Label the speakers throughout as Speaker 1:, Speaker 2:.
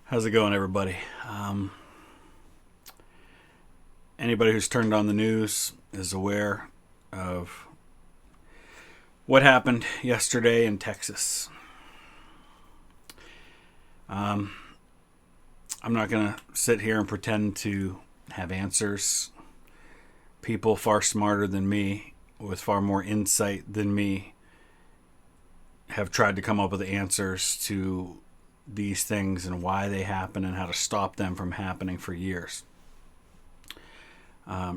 Speaker 1: How's it going, everybody? Anybody who's turned on the news is aware of what happened yesterday in Texas. I'm not going to sit here and pretend to have answers. People far smarter than me, with far more insight than me, have tried to come up with answers to these things and why they happen and how to stop them from happening for years.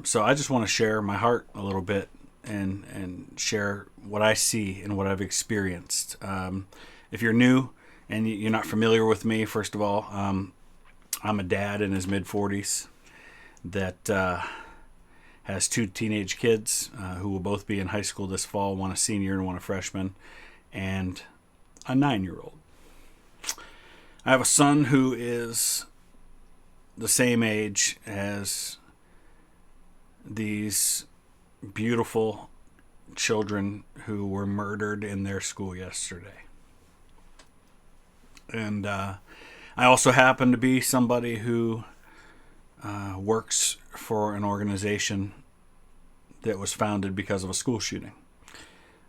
Speaker 1: So I just want to share my heart a little bit and share what I see and what I've experienced. If you're new and you're not familiar with me, first of all, I'm a dad in his mid-40s that has two teenage kids who will both be in high school this fall, one a senior and one a freshman, and a 9-year-old. I have a son who is the same age as these beautiful children who were murdered in their school yesterday. And I also happen to be somebody who works for an organization that was founded because of a school shooting.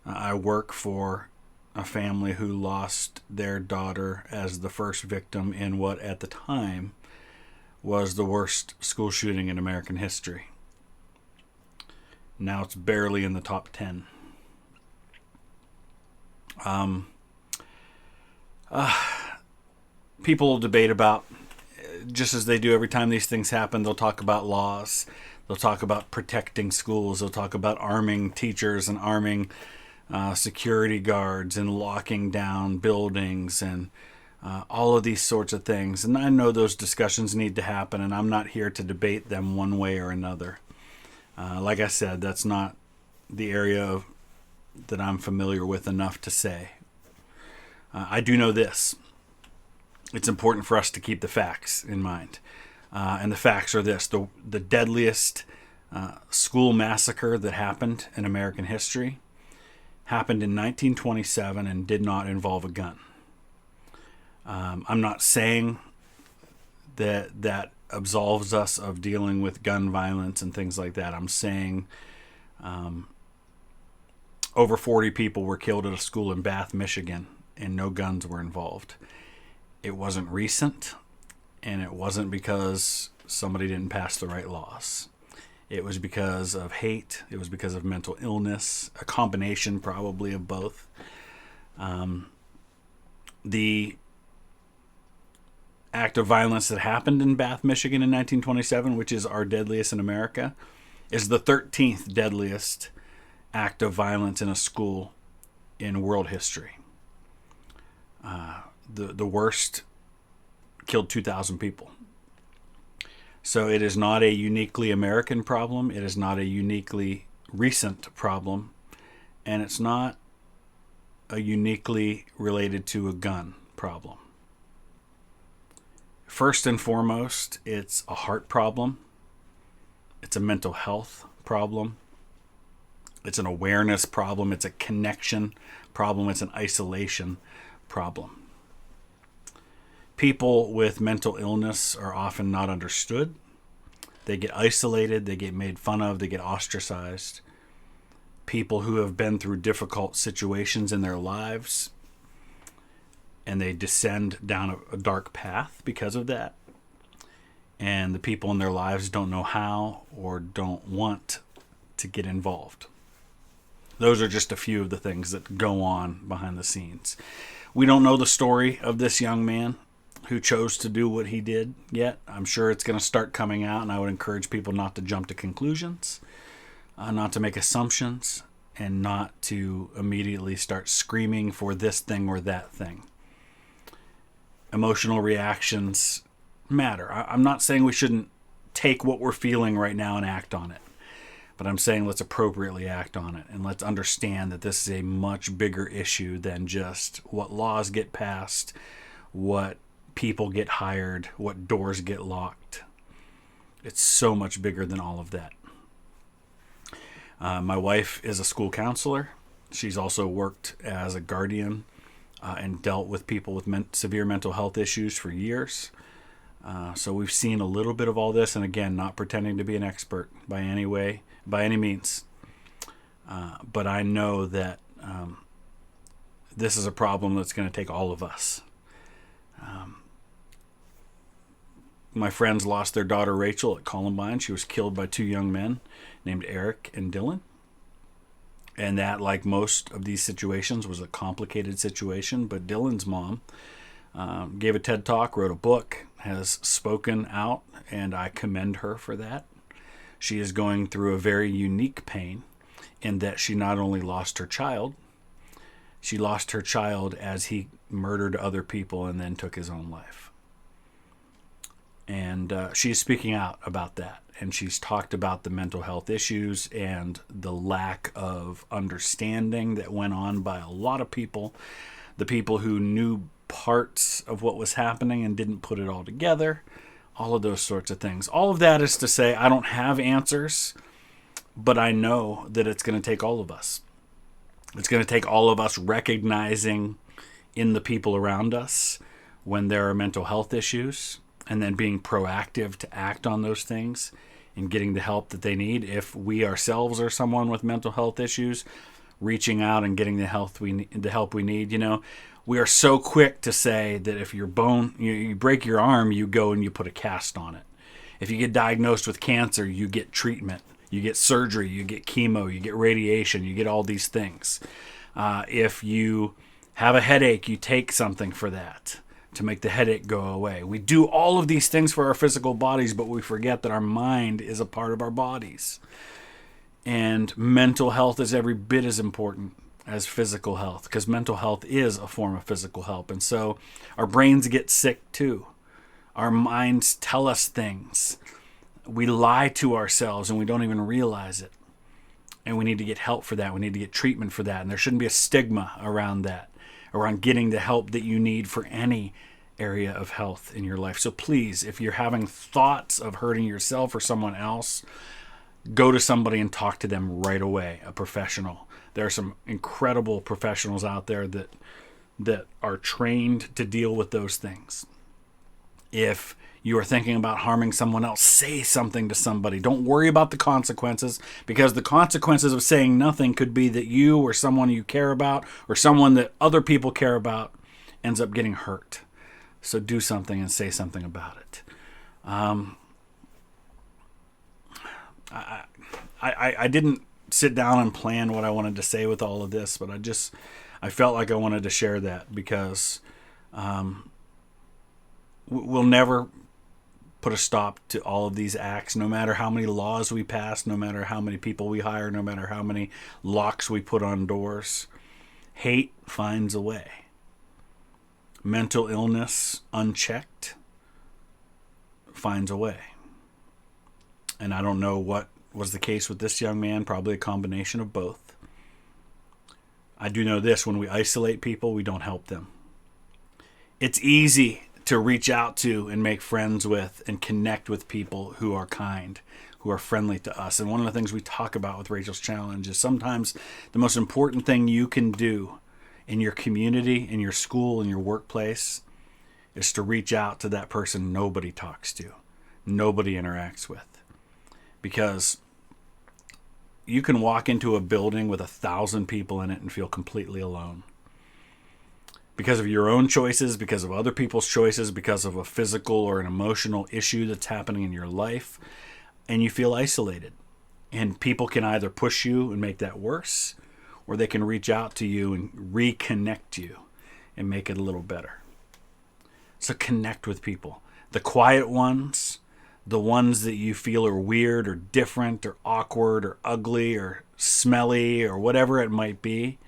Speaker 1: I work for a family who lost their daughter as the first victim in what at the time was the worst school shooting in American history. Now it's barely in the top 10. People debate about, just as they do every time these things happen, they'll talk about laws. They'll talk about protecting schools. They'll talk about arming teachers and arming security guards and locking down buildings and all of these sorts of things. And I know those discussions need to happen, and I'm not here to debate them one way or another. Like I said, that's not the area that I'm familiar with enough to say. I do know this. It's important for us to keep the facts in mind. And the facts are this. The deadliest school massacre that happened in American history happened in 1927 and did not involve a gun. I'm not saying that absolves us of dealing with gun violence and things like that. I'm saying over 40 people were killed at a school in Bath, Michigan, and no guns were involved. It wasn't recent, and it wasn't because somebody didn't pass the right laws. It was because of hate. It was because of mental illness, a combination probably of both. The act of violence that happened in Bath, Michigan in 1927, which is our deadliest in America, is the 13th deadliest act of violence in a school in world history. The worst killed 2,000 people. So it is not a uniquely American problem. It is not a uniquely recent problem. And it's not a uniquely related to a gun problem. First and foremost, it's a heart problem. It's a mental health problem. It's an awareness problem. It's a connection problem. It's an isolation problem. People with mental illness are often not understood. They get isolated, they get made fun of, they get ostracized. People who have been through difficult situations in their lives and they descend down a dark path because of that. And the people in their lives don't know how or don't want to get involved. Those are just a few of the things that go on behind the scenes. We don't know the story of this young man who chose to do what he did yet. I'm sure it's going to start coming out, and I would encourage people not to jump to conclusions, not to make assumptions, and not to immediately start screaming for this thing or that thing. Emotional reactions matter. I'm not saying we shouldn't take what we're feeling right now and act on it, but I'm saying let's appropriately act on it, and let's understand that this is a much bigger issue than just what laws get passed, what people get hired, what doors get locked. It's so much bigger than all of that. My wife is a school counselor. She's also worked as a guardian and dealt with people with severe mental health issues for years. So we've seen a little bit of all this, and again, not pretending to be an expert by any means. But I know that this is a problem that's going to take all of us. My friends lost their daughter Rachel at Columbine. She was killed by two young men named Eric and Dylan. And that, like most of these situations, was a complicated situation. But Dylan's mom gave a TED Talk, wrote a book, has spoken out, and I commend her for that. She is going through a very unique pain in that she not only lost her child, she lost her child as he murdered other people and then took his own life. And she's speaking out about that. And she's talked about the mental health issues and the lack of understanding that went on by a lot of people. The people who knew parts of what was happening and didn't put it all together. All of those sorts of things. All of that is to say, I don't have answers, but I know that it's going to take all of us. It's going to take all of us recognizing in the people around us when there are mental health issues, and then being proactive to act on those things and getting the help that they need. If we ourselves are someone with mental health issues, reaching out and getting the help we need. You know, we are so quick to say that if your bone, you break your arm, you go and you put a cast on it. If you get diagnosed with cancer, you get treatment. You get surgery, you get chemo, you get radiation, you get all these things. If you have a headache, you take something for that to make the headache go away. We do all of these things for our physical bodies, but we forget that our mind is a part of our bodies. And mental health is every bit as important as physical health, because mental health is a form of physical health. And so our brains get sick too. Our minds tell us things. We lie to ourselves and we don't even realize it. And we need to get help for that. We need to get treatment for that. And there shouldn't be a stigma around that, around getting the help that you need for any area of health in your life. So please, if you're having thoughts of hurting yourself or someone else, go to somebody and talk to them right away, a professional. There are some incredible professionals out there that are trained to deal with those things. If you are thinking about harming someone else, say something to somebody. Don't worry about the consequences, because the consequences of saying nothing could be that you or someone you care about or someone that other people care about ends up getting hurt. So do something and say something about it. I didn't sit down and plan what I wanted to say with all of this, but I felt like I wanted to share that because we'll never put a stop to all of these acts, no matter how many laws we pass, no matter how many people we hire, no matter how many locks we put on doors. Hate finds a way. Mental illness, unchecked, finds a way. And I don't know what was the case with this young man, probably a combination of both. I do know this: when we isolate people, we don't help them. It's easy to reach out to and make friends with and connect with people who are kind, who are friendly to us. And one of the things we talk about with Rachel's Challenge is sometimes the most important thing you can do in your community, in your school, in your workplace, is to reach out to that person nobody talks to, nobody interacts with. Because you can walk into a building with 1,000 people in it and feel completely alone. Because of your own choices, because of other people's choices, because of a physical or an emotional issue that's happening in your life, and you feel isolated. And people can either push you and make that worse, or they can reach out to you and reconnect you and make it a little better. So connect with people. The quiet ones, the ones that you feel are weird or different or awkward or ugly or smelly or whatever it might be.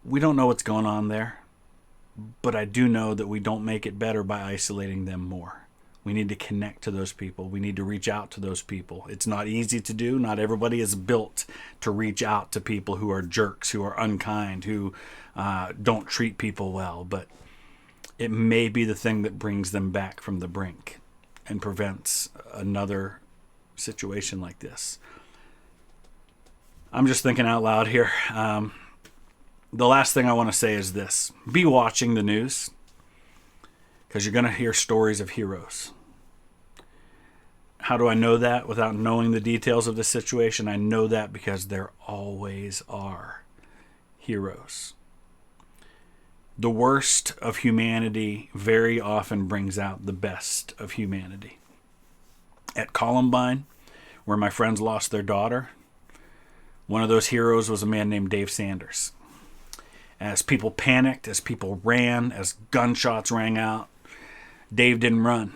Speaker 1: We don't know what's going on there, but I do know that we don't make it better by isolating them more. We need to connect to those people. We need to reach out to those people. It's not easy to do. Not everybody is built to reach out to people who are jerks, who are unkind, who don't treat people well, but it may be the thing that brings them back from the brink and prevents another situation like this. I'm just thinking out loud here. The last thing I want to say is this: be watching the news. because you're going to hear stories of heroes. How do I know that without knowing the details of the situation? I know that because there always are heroes. The worst of humanity very often brings out the best of humanity. At Columbine, where my friends lost their daughter, one of those heroes was a man named Dave Sanders. As people panicked, as people ran, as gunshots rang out, Dave didn't run.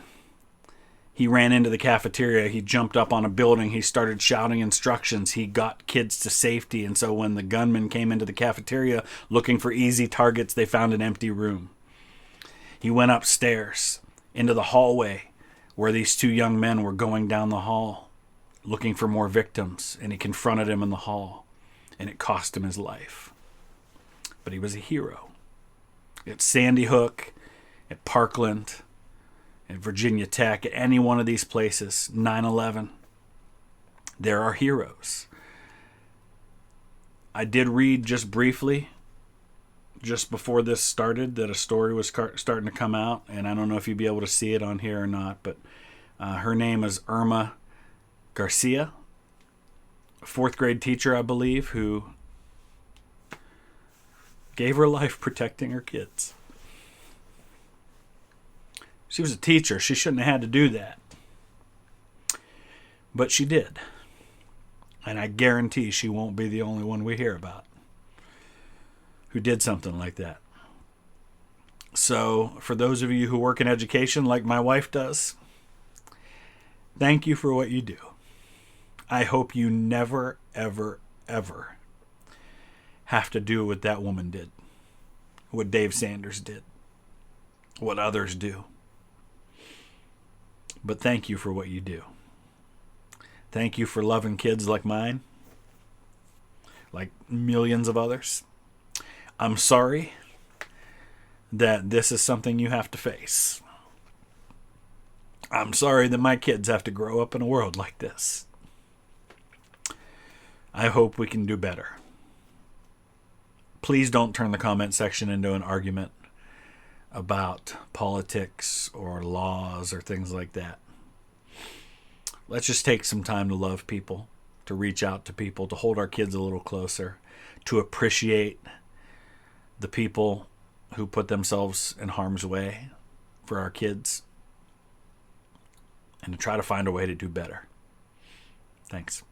Speaker 1: He ran into the cafeteria. He jumped up on a building. He started shouting instructions. He got kids to safety. And so when the gunmen came into the cafeteria looking for easy targets, they found an empty room. He went upstairs into the hallway where these two young men were going down the hall looking for more victims. And he confronted him in the hall. And it cost him his life. But he was a hero. At Sandy Hook, at Parkland, at Virginia Tech, at any one of these places, 9/11, there are heroes. I did read just briefly, just before this started, that a story was starting to come out, and I don't know if you'd be able to see it on here or not, but her name is Irma Garcia, a fourth grade teacher, I believe, who gave her life protecting her kids. She was a teacher. She shouldn't have had to do that. But she did. And I guarantee she won't be the only one we hear about who did something like that. So, for those of you who work in education like my wife does, thank you for what you do. I hope you never, ever, ever have to do what that woman did, what Dave Sanders did, what others do. But thank you for what you do. Thank you for loving kids like mine, like millions of others. I'm sorry that this is something you have to face. I'm sorry that my kids have to grow up in a world like this. I hope we can do better. Please don't turn the comment section into an argument about politics or laws or things like that. Let's just take some time to love people, to reach out to people, to hold our kids a little closer, to appreciate the people who put themselves in harm's way for our kids, and to try to find a way to do better. Thanks.